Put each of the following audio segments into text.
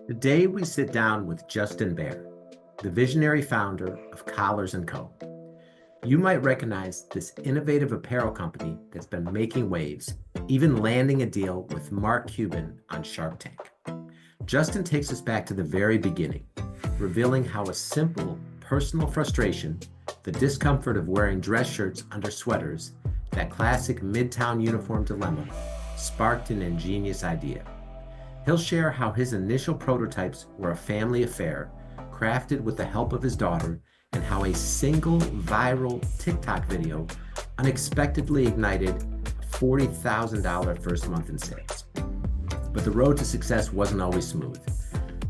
Today we sit down with Justin Baer, the visionary founder of Collars & Co. You might recognize this innovative apparel company that's been making waves, even landing a deal with Mark Cuban on Shark Tank. Justin takes us back to the very beginning, revealing how a simple personal frustration, the discomfort of wearing dress shirts under sweaters, that classic Midtown uniform dilemma, sparked an ingenious idea. He'll share how his initial prototypes were a family affair, crafted with the help of his daughter, and how a single viral TikTok video unexpectedly ignited a $40,000 first month in sales. But the road to success wasn't always smooth.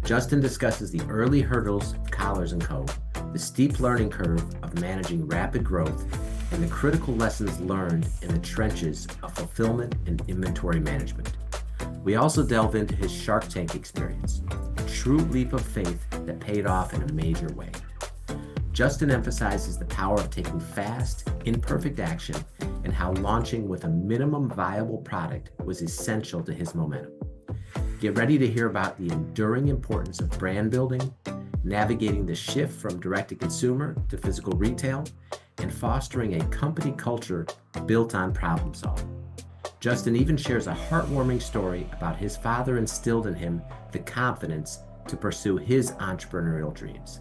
Justin discusses the early hurdles of Collars & Co., the steep learning curve of managing rapid growth, and the critical lessons learned in the trenches of fulfillment and inventory management. We also delve into his Shark Tank experience, a true leap of faith that paid off in a major way. Justin emphasizes the power of taking fast, imperfect action and how launching with a minimum viable product was essential to his momentum. Get ready to hear about the enduring importance of brand building, navigating the shift from direct-to-consumer to physical retail, and fostering a company culture built on problem solving. Justin even shares a heartwarming story about his father instilled in him the confidence to pursue his entrepreneurial dreams.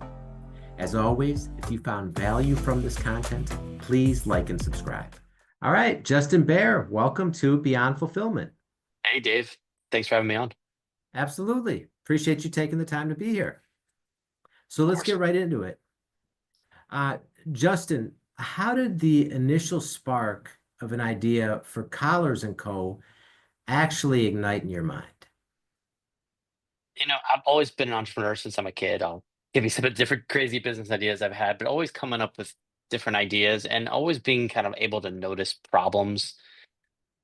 As always, if you found value from this content, please like and subscribe. All right, Justin Baer, welcome to Beyond Fulfillment. Hey, Dave. Thanks for having me on. Absolutely. Appreciate you taking the time to be here. So Of let's course. get right into it. Uh, Justin, how did the initial spark of an idea for Collars & Co. actually ignite in your mind? I've always been an entrepreneur since I'm a kid. I'll give you some of the different crazy business ideas I've had, but always coming up with different ideas and always being kind of able to notice problems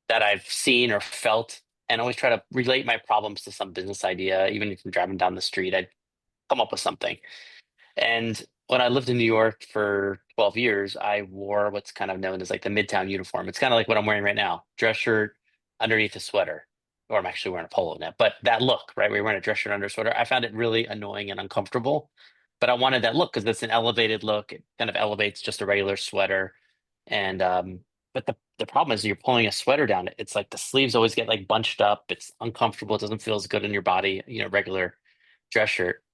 that I've seen or felt and always try to relate my problems to some business idea. Even if I'm driving down the street, I'd come up with something. And when I lived in New York for 12 years, I wore what's kind of known as like the Midtown uniform. It's kind of like what I'm wearing right now, dress shirt underneath a sweater, or I'm actually wearing a polo now. But that look, right? We're wearing a dress shirt under a sweater. I found it really annoying and uncomfortable. But I wanted that look because it's an elevated look. It kind of elevates just a regular sweater. And but the problem is you're pulling a sweater down. It's like the sleeves always get like bunched up. It's uncomfortable. It doesn't feel as good in your body, regular dress shirt.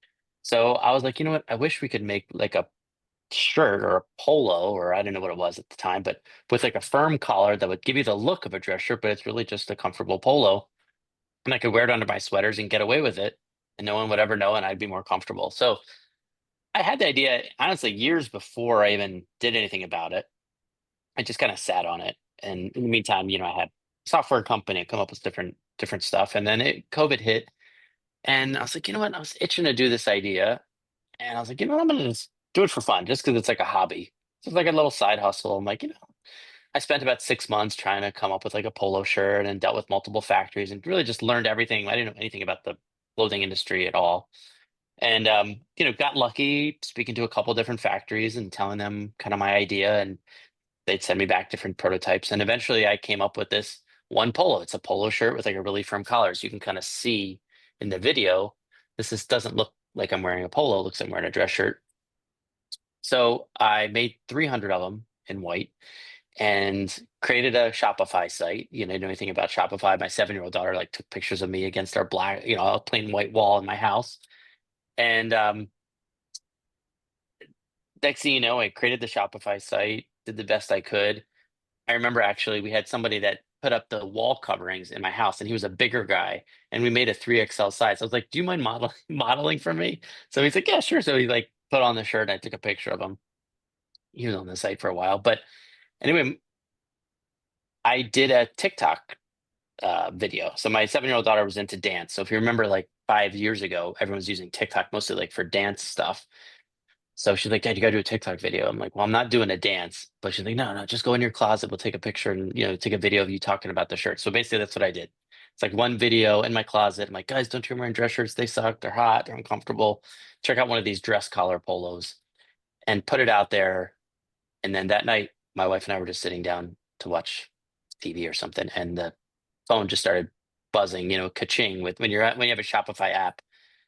So I was like, you know what? I wish we could make like a shirt or a polo, or I don't know what it was at the time, but with like a firm collar that would give you the look of a dress shirt, but it's really just a comfortable polo. And I could wear it under my sweaters and get away with it, and no one would ever know, and I'd be more comfortable. So I had the idea, honestly, years before I even did anything about it. I just kind of sat on it. And in the meantime, I had a software company come up with different stuff. And then COVID hit, and I was like, you know what? I was itching to do this idea. And I was like, I'm gonna just do it for fun, just because it's like a hobby. So it's like a little side hustle. I'm like, I spent about 6 months trying to come up with like a polo shirt and dealt with multiple factories and really just learned everything. I didn't know anything about the clothing industry at all. And got lucky speaking to a couple different factories and telling them kind of my idea, and they'd send me back different prototypes. And eventually I came up with this one polo. It's a polo shirt with like a really firm collar. So you can kind of see in the video, doesn't look like I'm wearing a polo, it looks like I'm wearing a dress shirt. So I made 300 of them in white and created a Shopify site. Know anything about Shopify? My 7-year-old daughter like took pictures of me against our black, a plain white wall in my house. And next thing you know, I created the Shopify site, did the best I could. I remember actually we had somebody that put up the wall coverings in my house, and he was a bigger guy, and we made a 3XL size. I was like, "Do you mind modeling for me?" So he's like, "Yeah, sure." So he like put on the shirt, and I took a picture of him. He was on the site for a while, but anyway, I did a TikTok video. So my 7-year-old daughter was into dance. So if you remember, like 5 years ago, everyone was using TikTok mostly like for dance stuff. So she's like, "Dad, you gotta do a TikTok video." I'm like, "Well, I'm not doing a dance." But she's like, "No, no, just go in your closet. We'll take a picture and, take a video of you talking about the shirt." So basically that's what I did. It's like one video in my closet. I'm like, "Guys, don't you wearing dress shirts? They suck. They're hot. They're uncomfortable. Check out one of these dress collar polos," and put it out there. And then that night, my wife and I were just sitting down to watch TV or something, and the phone just started buzzing, ka-ching with when you have a Shopify app.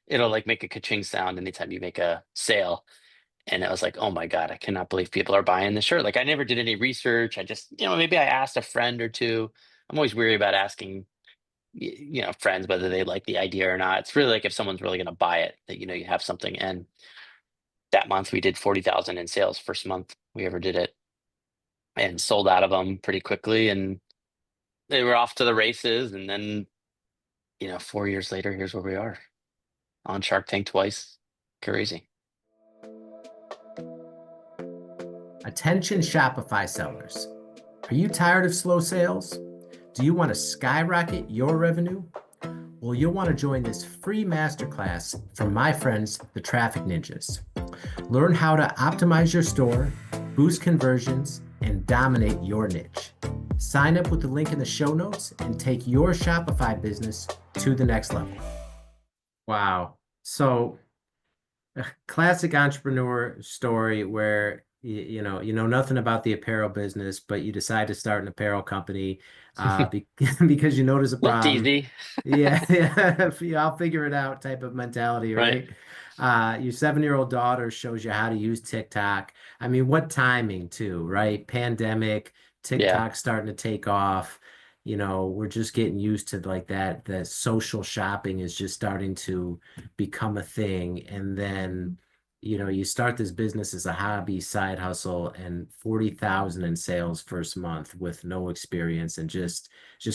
it'll like make a ka-ching sound anytime you make a sale. And I was like, oh my God, I cannot believe people are buying this shirt. Like I never did any research. I just, maybe I asked a friend or two. I'm always weary about asking, friends whether they like the idea or not. It's really like if someone's really going to buy it, that, you have something. And that month we did 40,000 in sales, first month we ever did it, and sold out of them pretty quickly. And they were off to the races. And then, 4 years later, here's where we are, on Shark Tank twice. Crazy. Attention Shopify sellers. Are you tired of slow sales? Do you want to skyrocket your revenue? Well, you'll want to join this free masterclass from my friends, the Traffic Ninjas. Learn how to optimize your store, boost conversions, and dominate your niche. Sign up with the link in the show notes and take your Shopify business to the next level. Wow. So, a classic entrepreneur story where you know nothing about the apparel business, but you decide to start an apparel company because you notice a Looked problem. easy, Yeah, yeah, I'll figure it out type of mentality, right? right? Your 7-year-old daughter shows you how to use TikTok. I mean, what timing too, right? Pandemic, Yeah. TikTok starting to take off. We're just getting used to like that. The social shopping is just starting to become a thing. And then, you start this business as a hobby side hustle and 40,000 in sales first month with no experience and just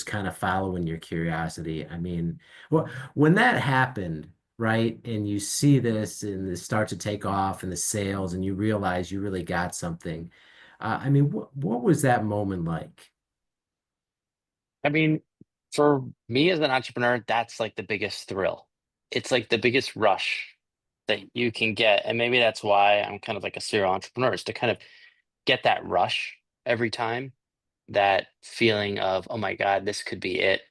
kind of following your curiosity. I mean, well, when that happened, right, and you see this and this start to take off and the sales and you realize you really got something. I mean, what was that moment like? I mean, for me as an entrepreneur, that's like the biggest thrill. It's like the biggest rush that you can get. And maybe that's why I'm kind of like a serial entrepreneur, is to kind of get that rush every time, that feeling of, oh my God, this could be it.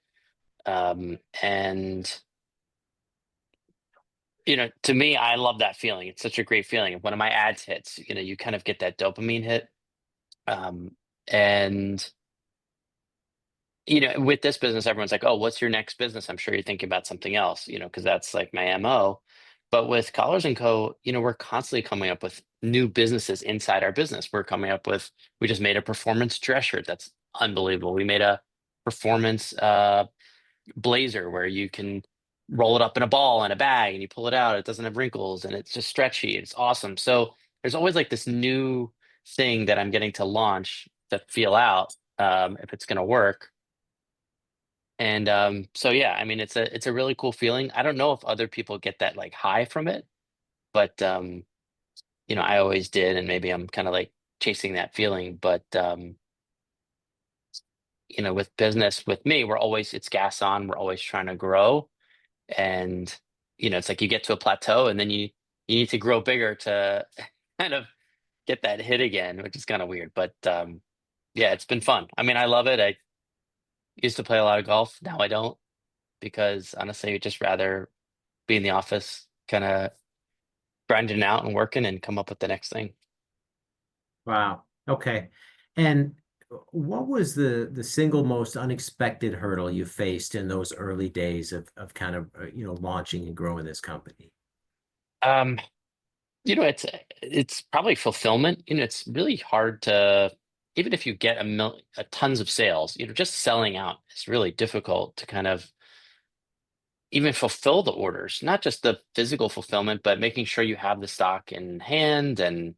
And, to me, I love that feeling. It's such a great feeling. If one of my ads hits, you kind of get that dopamine hit. Um, and with this business, everyone's like, "Oh, what's your next business?" I'm sure you're thinking about something else, because that's like my MO. But with Collars and Co., we're constantly coming up with new businesses inside our business. We just made a performance dress shirt. That's unbelievable. We made a performance blazer where you can roll it up in a ball in a bag and you pull it out. It doesn't have wrinkles and it's just stretchy. It's awesome. So there's always like this new thing that I'm getting to launch, to feel out, if it's going to work. And so yeah, I mean it's a really cool feeling. I don't know if other people get that like high from it, but I always did, and maybe I'm kind of like chasing that feeling. But with business, with me, it's gas on, we're always trying to grow. And it's like you get to a plateau and then you need to grow bigger to kind of get that hit again, which is kind of weird. But yeah, it's been fun. I mean, I love it. I used to play a lot of golf. Now I don't, because honestly, I'd just rather be in the office, kind of grinding out and working and come up with the next thing. Wow. Okay. And what was the single most unexpected hurdle you faced in those early days of kind of launching and growing this company? Um, it's probably fulfillment. It's really hard to, even if you get a tons of sales, just selling out is really difficult to kind of even fulfill the orders, not just the physical fulfillment, but making sure you have the stock in hand. And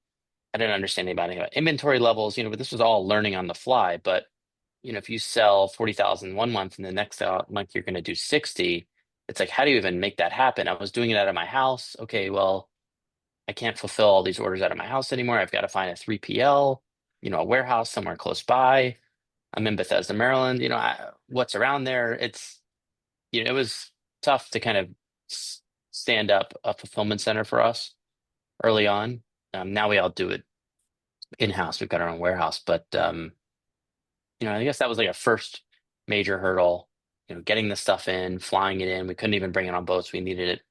I didn't understand anything about inventory levels, but this was all learning on the fly. But if you sell 40,000 one month and the next month you're going to do 60, it's like, how do you even make that happen? I was doing it out of my house. Okay, well, I can't fulfill all these orders out of my house anymore. I've got to find a 3PL, a warehouse somewhere close by. I'm in Bethesda, Maryland. What's around there? It was tough to kind of stand up a fulfillment center for us early on. Now we all do it in-house. We've got our own warehouse, but I guess that was like a first major hurdle. Getting the stuff in, flying it in. We couldn't even bring it on boats. We needed it.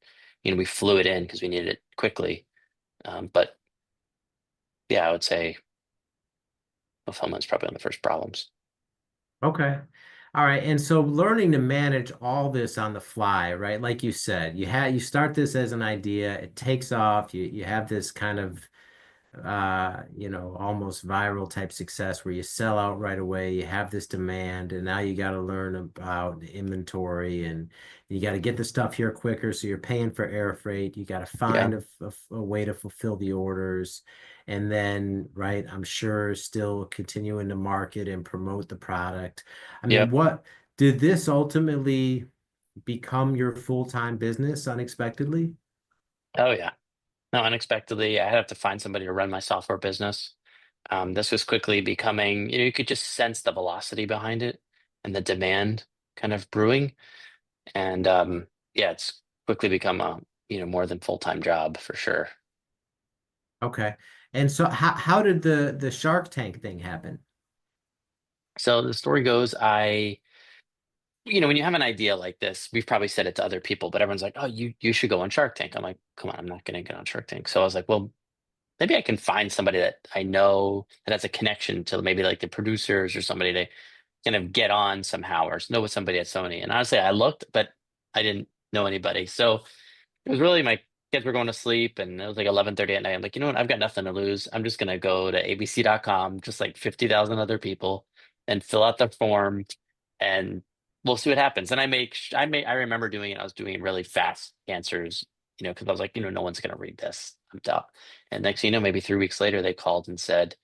We flew it in because we needed it quickly. But yeah, I would say fulfillment is probably one of the first problems. Okay. All right, and so learning to manage all this on the fly, right? Like you said, you start this as an idea, it takes off, you have this kind of almost viral type success where you sell out right away, you have this demand, and now you got to learn about inventory and you got to get the stuff here quicker. So you're paying for air freight. You got to Yeah. find a way to fulfill the orders. And then, right, I'm sure still continuing to market and promote the product. I mean, Yep. what did this ultimately become your full-time business unexpectedly? Oh yeah. No, unexpectedly, I had to find somebody to run my software business. This was quickly becoming, you could just sense the velocity behind it and the demand kind of brewing. And yeah, it's quickly become a, more than full-time job for sure. Okay. And so how did the Shark Tank thing happen? So the story goes, when you have an idea like this, we've probably said it to other people, but everyone's like, oh, you should go on Shark Tank. I'm like, come on, I'm not going to get on Shark Tank. So I was like, well, maybe I can find somebody that I know that has a connection to maybe like the producers or somebody to kind of get on somehow or know somebody at Sony. And honestly, I looked, but I didn't know anybody. So it was really my kids were going to sleep and it was like 11:30 at night. I'm like, you know what? I've got nothing to lose. I'm just gonna go to abc.com, just like 50,000 other people, and fill out the form and we'll see what happens. And I remember doing it. I was doing really fast answers, because I was like, no one's gonna read this. I'm done. And next thing you know, maybe 3 weeks later, they called and said,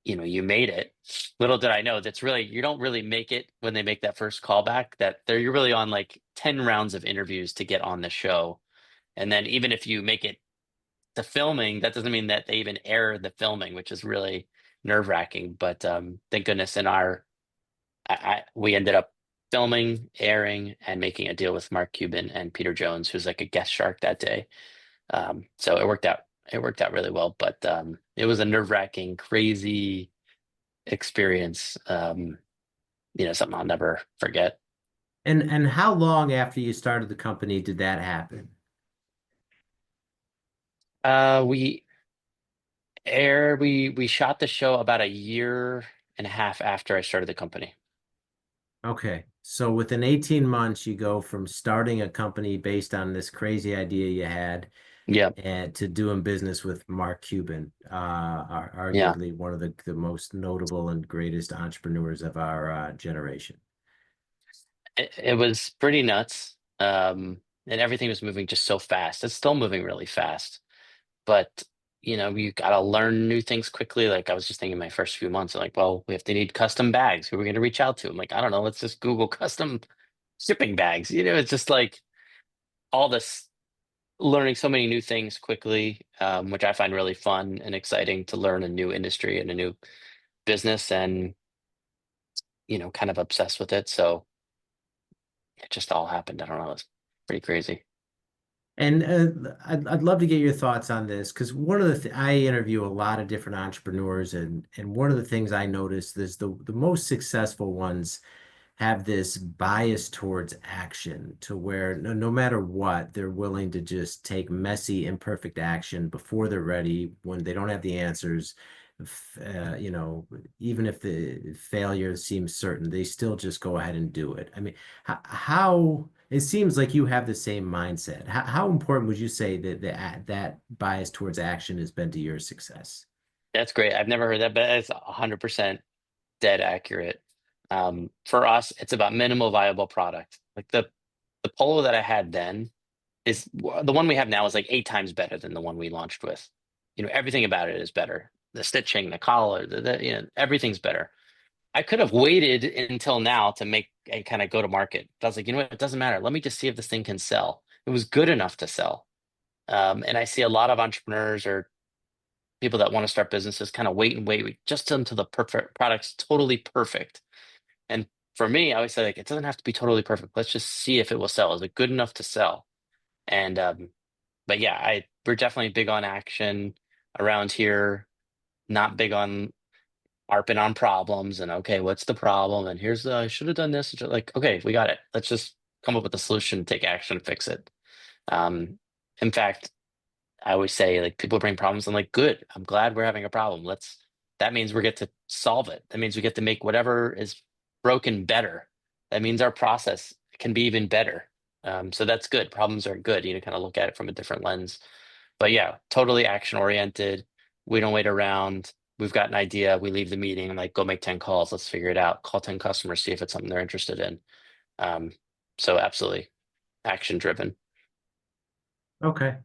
you made it. Little did I know that's really, you don't really make it when they make that first callback, you're really on like 10 rounds of interviews to get on the show. And then even if you make it to filming, that doesn't mean that they even air the filming, which is really nerve wracking. But thank goodness we ended up filming, airing, and making a deal with Mark Cuban and Peter Jones, who's like a guest shark that day. So it worked out. It worked out really well, but it was a nerve wracking, crazy experience. Something I'll never forget. And how long after you started the company did that happen? We shot the show about a year and a half after I started the company. Okay. So within 18 months, you go from starting a company based on this crazy idea you had Yeah, and to doing business with Mark Cuban, yeah. arguably one of the most notable and greatest entrepreneurs of our generation. It was pretty nuts. And everything was moving just so fast. It's still moving really fast, but you gotta learn new things quickly. Like I was just thinking my first few months, like, well, we have to need custom bags. Who are we going to reach out to? I'm like, I don't know. Let's just Google custom shipping bags. It's just like all this learning so many new things quickly, which I find really fun and exciting to learn a new industry and a new business and, kind of obsessed with it. So it just all happened. I don't know. It's pretty crazy. And I'd love to get your thoughts on this because one of the I interview a lot of different entrepreneurs and one of the things I noticed is the most successful ones have this bias towards action to where no matter what, they're willing to just take messy, imperfect action before they're ready when they don't have the answers. Even if the failure seems certain, they still just go ahead and do it. I mean, how it seems like you have the same mindset. How important would you say that bias towards action has been to your success? That's great. I've never heard that, but it's 100% dead accurate. For us, it's about minimal viable product. Like the polo that I had then the one we have now is like 8 times better than the one we launched with. Everything about it is better. The stitching, the collar, everything's better. I could have waited until now to make a kind of go to market. But I was like, you know what? It doesn't matter. Let me just see if this thing can sell. It was good enough to sell. And I see a lot of entrepreneurs or people that want to start businesses kind of wait just until the perfect product's totally perfect. And for me, I always say like it doesn't have to be totally perfect. Let's just see if it will sell. Is it good enough to sell? And but yeah, we're definitely big on action around here. Not big on harping on problems and okay, what's the problem? And here's the I should have done this. It's just like okay, we got it. Let's just come up with a solution, take action, fix it. Um, in fact, I always say like people bring problems. I'm like, good. I'm glad we're having a problem. That means we get to solve it. That means we get to make whatever is broken better. that means our process can be even better. So that's good. Problems are good. Kind of look at it from a different lens. But yeah, totally action oriented. We don't wait around. We've got an idea. We leave the meeting and like go make 10 calls. Let's figure it out. Call 10 customers, see if it's something they're interested in. Um, so absolutely action driven. Okay.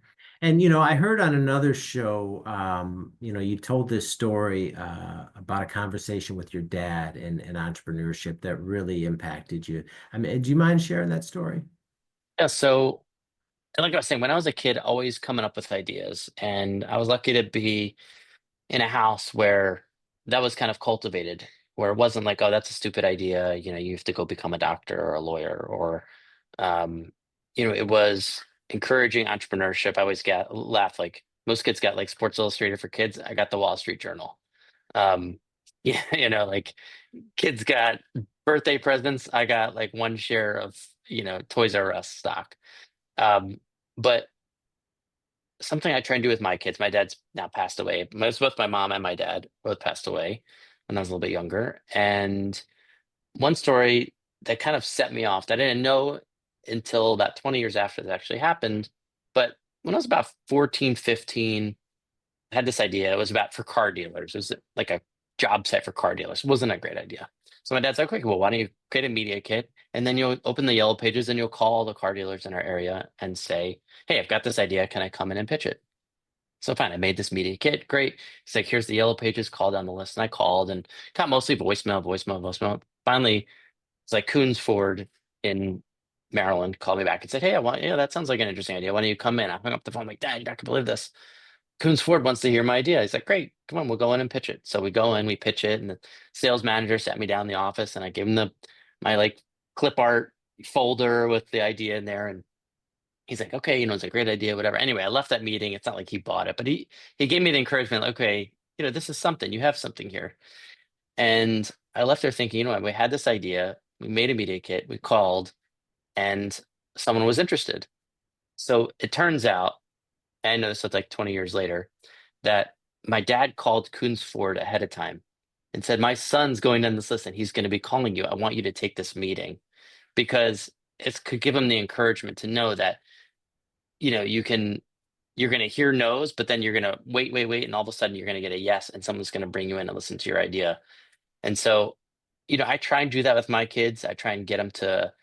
And I heard on another show, you told this story about a conversation with your dad and entrepreneurship that really impacted you. I mean, do you mind sharing that story? Yeah. So, and like I was saying, when I was a kid, always coming up with ideas. And I was lucky to be in a house where that was kind of cultivated, where it wasn't like, oh, that's a stupid idea. You have to go become a doctor or a lawyer, or, um, it was encouraging entrepreneurship. I always get laugh like most kids got like Sports Illustrated for kids. I got the Wall Street Journal. Um, yeah, like kids got birthday presents. I got like one share of, Toys R Us stock. Um, but something I try and do with my kids. My dad's now passed away. Both my mom and my dad both passed away when I was a little bit younger. And one story that kind of set me off that I didn't know until about 20 years after that actually happened. But when I was about 14, 15, I had this idea. It was about for car dealers. It was like a job site for car dealers. It wasn't a great idea. So my dad's like, okay, well, why don't you create a media kit? And then you'll open the yellow pages and you'll call all the car dealers in our area and say, hey, I've got this idea. Can I come in and pitch it? So fine, I made this media kit. Great. It's like, here's the yellow pages, call down the list. And I called and got mostly voicemail, voicemail, voicemail. Finally, it's like Coons Ford in Maryland called me back and said, hey, that sounds like an interesting idea. Why don't you come in? I hung up the phone, I'm like, Dad, you're not gonna believe this. Coons Ford wants to hear my idea. He's like, great, come on, we'll go in and pitch it. So we go in, we pitch it, and the sales manager sat me down in the office and I gave him my like clip art folder with the idea in there. And he's like, okay, it's a great idea, whatever. Anyway, I left that meeting. It's not like he bought it, but he gave me the encouragement, like, okay, this is something. You have something here. And I left there thinking, what, we had this idea, we made a media kit, we called, and someone was interested. So it turns out, and I know this was like 20 years later, that my dad called Coons Ford ahead of time and said, my son's going on this list and he's going to be calling you. I want you to take this meeting because it could give him the encouragement to know that you're going to hear no's, but then you're going to wait, wait, wait. And all of a sudden you're going to get a yes, and someone's going to bring you in and listen to your idea. And so, I try and do that with my kids. I try and get them to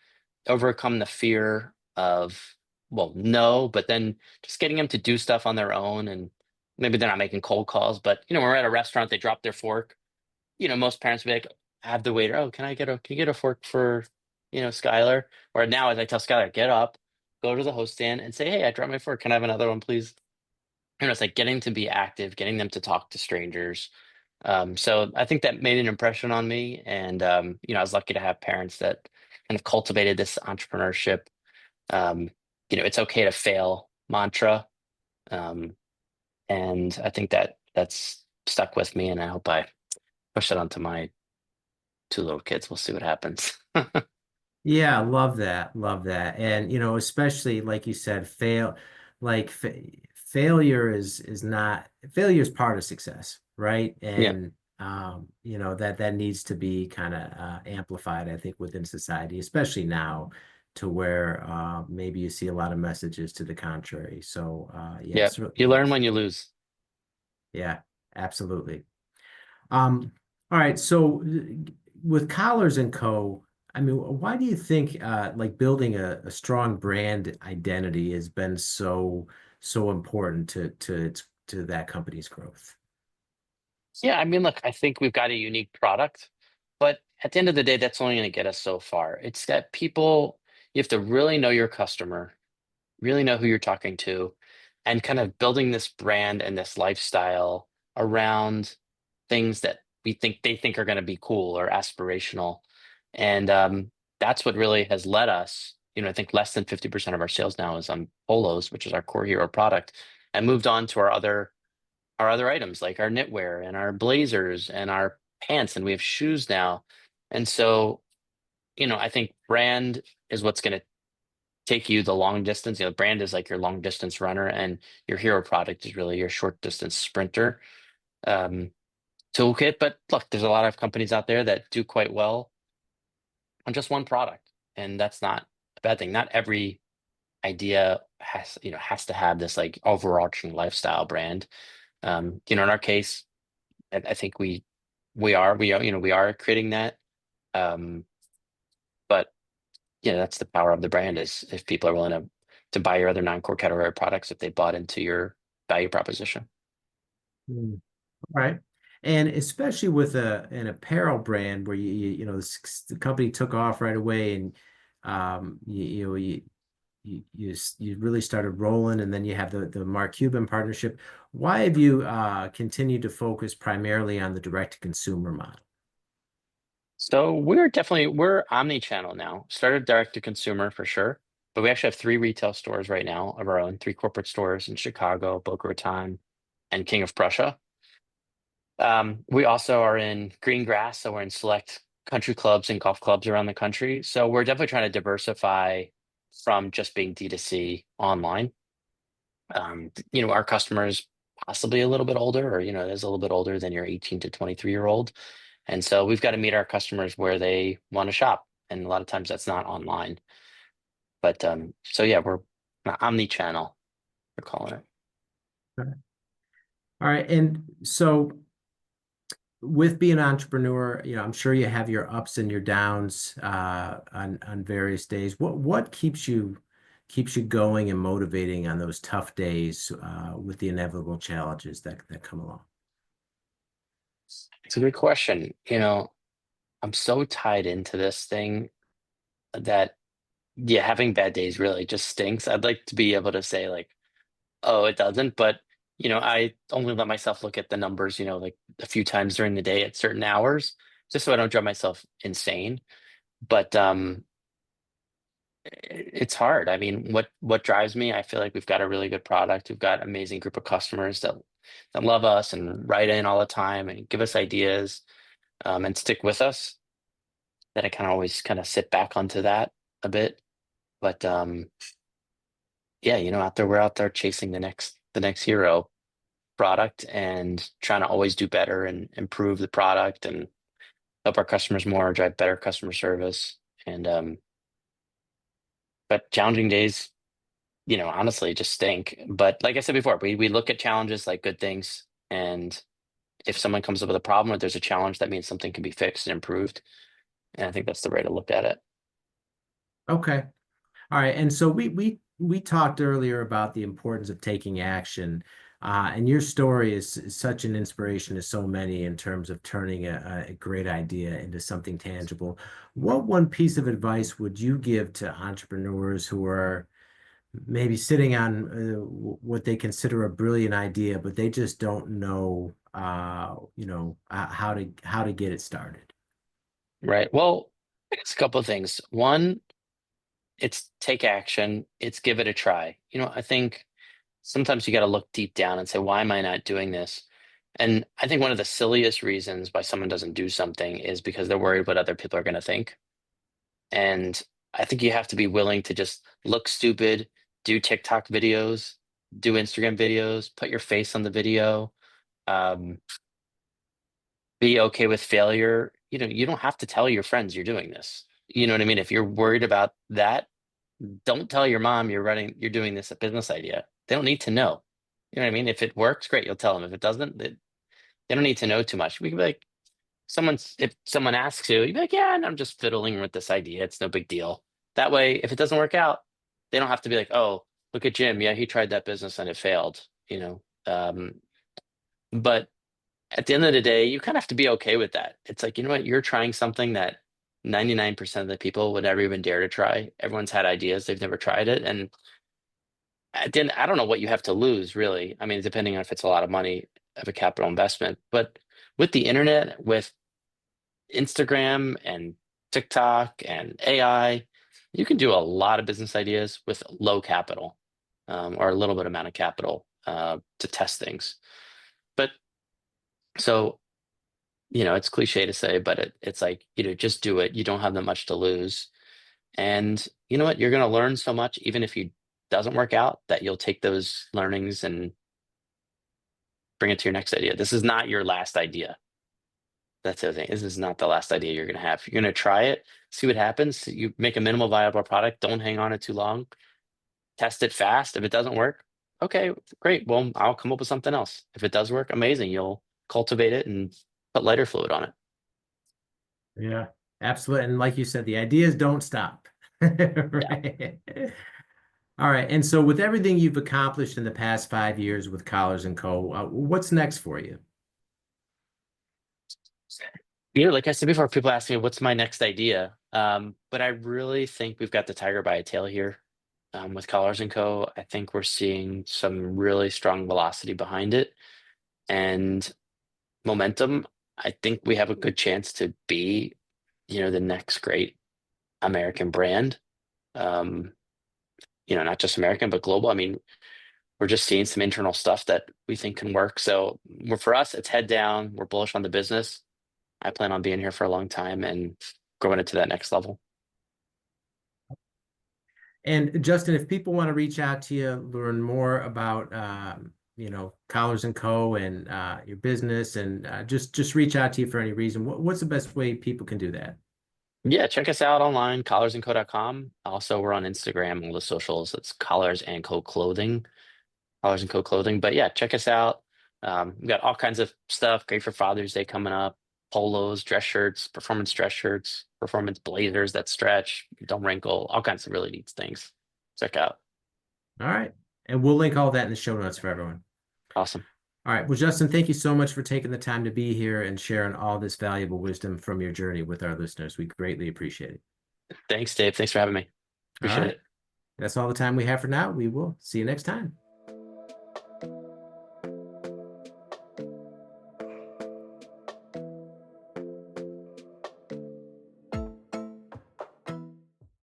overcome the fear of, well, no, but then just getting them to do stuff on their own. And maybe they're not making cold calls, but, when we're at a restaurant, they drop their fork. Most parents would be like, have the waiter, oh, can you get a fork for, Skylar? Or now as I tell Skylar, get up, go to the host stand and say, hey, I dropped my fork. Can I have another one, please? It's like getting to be active, getting them to talk to strangers. So I think that made an impression on me. And, I was lucky to have parents that kind of cultivated this entrepreneurship. Um, it's okay to fail mantra. Um, and I think that that's stuck with me. And I hope I push it onto my two little kids. We'll see what happens. Yeah, love that. Love that. And especially like you said, like fa failure is not failure is part of success, right? Yeah. And that needs to be kind of amplified, I think, within society, especially now to where maybe you see a lot of messages to the contrary. So yeah, Yeah. You certainly. learn when you lose. Yeah, absolutely. All right, so with Collars and Co., I mean, why do you think like building a strong brand identity has been so important to that company's growth? Yeah. I mean, look, I think we've got a unique product, but at the end of the day, that's only going to get us so far. It's that you have to really know your customer, really know who you're talking to, and kind of building this brand and this lifestyle around things that they think are going to be cool or aspirational. And that's what really has led us. I think less than 50% of our sales now is on polos, which is our core hero product, and moved on to our other items like our knitwear and our blazers and our pants, and we have shoes now. And so, I think brand is what's going to take you the long distance. Brand is like your long distance runner, and your hero product is really your short distance sprinter um, toolkit. But look, there's a lot of companies out there that do quite well on just one product, and that's not a bad thing. Not every idea has to have this like overarching lifestyle brand. In our case, I think we are creating that. Um, but that's the power of the brand, is if people are willing to buy your other non-core category products, if they bought into your value proposition. Mm. Right. And especially with an apparel brand where the company took off right away, and you really started rolling, and then you have the Mark Cuban partnership. Why have you continued to focus primarily on the direct to consumer model? So we're omni-channel now. Started direct to consumer for sure, but we actually have 3 retail stores right now of our own, 3 corporate stores in Chicago, Boca Raton, and King of Prussia. We also are in green grass, so we're in select country clubs and golf clubs around the country. So we're definitely trying to diversify from just being D2C online. Our customers possibly a little bit older, or is a little bit older than your 18 to 23-year-old. And so we've got to meet our customers where they want to shop. And a lot of times that's not online. But so yeah, we're omni-channel, we're calling it. Okay. All right. And so with being an entrepreneur, I'm sure you have your ups and your downs on various days. What keeps you going and motivating on those tough days with the inevitable challenges that come along? It's a good question. I'm so tied into this thing that, yeah, having bad days really just stinks. I'd like to be able to say like, oh, it doesn't, but I only let myself look at the numbers, like a few times during the day at certain hours, just so I don't drive myself insane. But it's hard. I mean, what drives me? I feel like we've got a really good product. We've got an amazing group of customers that love us and write in all the time and give us ideas, and stick with us. That I kind of always kind of sit back onto that a bit. But yeah, out there, we're out there chasing the next hero product and trying to always do better and improve the product and help our customers more, drive better customer service. And but challenging days, honestly just stink. But like I said before, we look at challenges like good things. And if someone comes up with a problem or there's a challenge, that means something can be fixed and improved. And I think that's the way to look at it. Okay. All right. And so we talked earlier about the importance of taking action. And your story is such an inspiration to so many in terms of turning a great idea into something tangible. What one piece of advice would you give to entrepreneurs who are maybe sitting on what they consider a brilliant idea, but they just don't know, how to get it started? Right. Well, I guess a couple of things. One, it's take action. It's give it a try. I think sometimes you got to look deep down and say, why am I not doing this? And I think one of the silliest reasons why someone doesn't do something is because they're worried what other people are going to think. And I think you have to be willing to just look stupid, do TikTok videos, do Instagram videos, put your face on the video, um, be okay with failure. You don't have to tell your friends you're doing this. You know what I mean? If you're worried about that, don't tell your mom you're doing this a business idea. They don't need to know. You know what I mean? If it works, great, you'll tell them. If it doesn't, they don't need to know too much. We can be like, if someone asks you, you'd be like, yeah, and I'm just fiddling with this idea. It's no big deal. That way, if it doesn't work out, they don't have to be like, oh, look at Jim. Yeah, he tried that business and it failed, But at the end of the day, you kind of have to be okay with that. It's like, you know what? You're trying something that 99% of the people would never even dare to try. Everyone's had ideas, they've never tried it. And at the end, I don't know what you have to lose, really. I mean, depending on if it's a lot of money of a capital investment. But with the internet, with Instagram and TikTok and AI, you can do a lot of business ideas with low capital, or a little bit amount of capital to test things. But so, it's cliche to say, but it's like, just do it. You don't have that much to lose. And you know what? You're going to learn so much, even if you doesn't work out, that you'll take those learnings and bring it to your next idea. This is not your last idea. That's the other thing. This is not the last idea you're going to have. You're going to try it, see what happens. You make a minimal viable product. Don't hang on it too long. Test it fast. If it doesn't work, okay, great. Well, I'll come up with something else. If it does work, amazing. You'll cultivate it and put lighter fluid on it. Yeah, absolutely. And like you said, the ideas don't stop. Yeah. Right. All right. And so with everything you've accomplished in the past 5 years with Collars and Co., what's next for you? Like I said before, people ask me what's my next idea. But I really think we've got the tiger by a tail here. With Collars and Co. I think we're seeing some really strong velocity behind it and momentum. I think we have a good chance to be, the next great American brand. Um, not just American, but global. I mean, we're just seeing some internal stuff that we think can work. So for us, it's head down. We're bullish on the business. I plan on being here for a long time and growing it to that next level. And Justin, if people want to reach out to you, learn more about Collars and Co. and your business, and just reach out to you for any reason, what's the best way people can do that? Yeah, check us out online, collarsandco.com. Also, we're on Instagram, all the socials. It's Collars and Co Clothing, Collars and Co Clothing. But yeah, check us out. We've got all kinds of stuff. Great for Father's Day coming up. Polos, dress shirts, performance blazers that stretch, don't wrinkle, all kinds of really neat things. Check out. All right. And we'll link all that in the show notes for everyone. Awesome. All right. Well, Justin, thank you so much for taking the time to be here and sharing all this valuable wisdom from your journey with our listeners. We greatly appreciate it. Thanks, Dave. Thanks for having me. All Appreciate right. it. That's all the time we have for now. We will see you next time.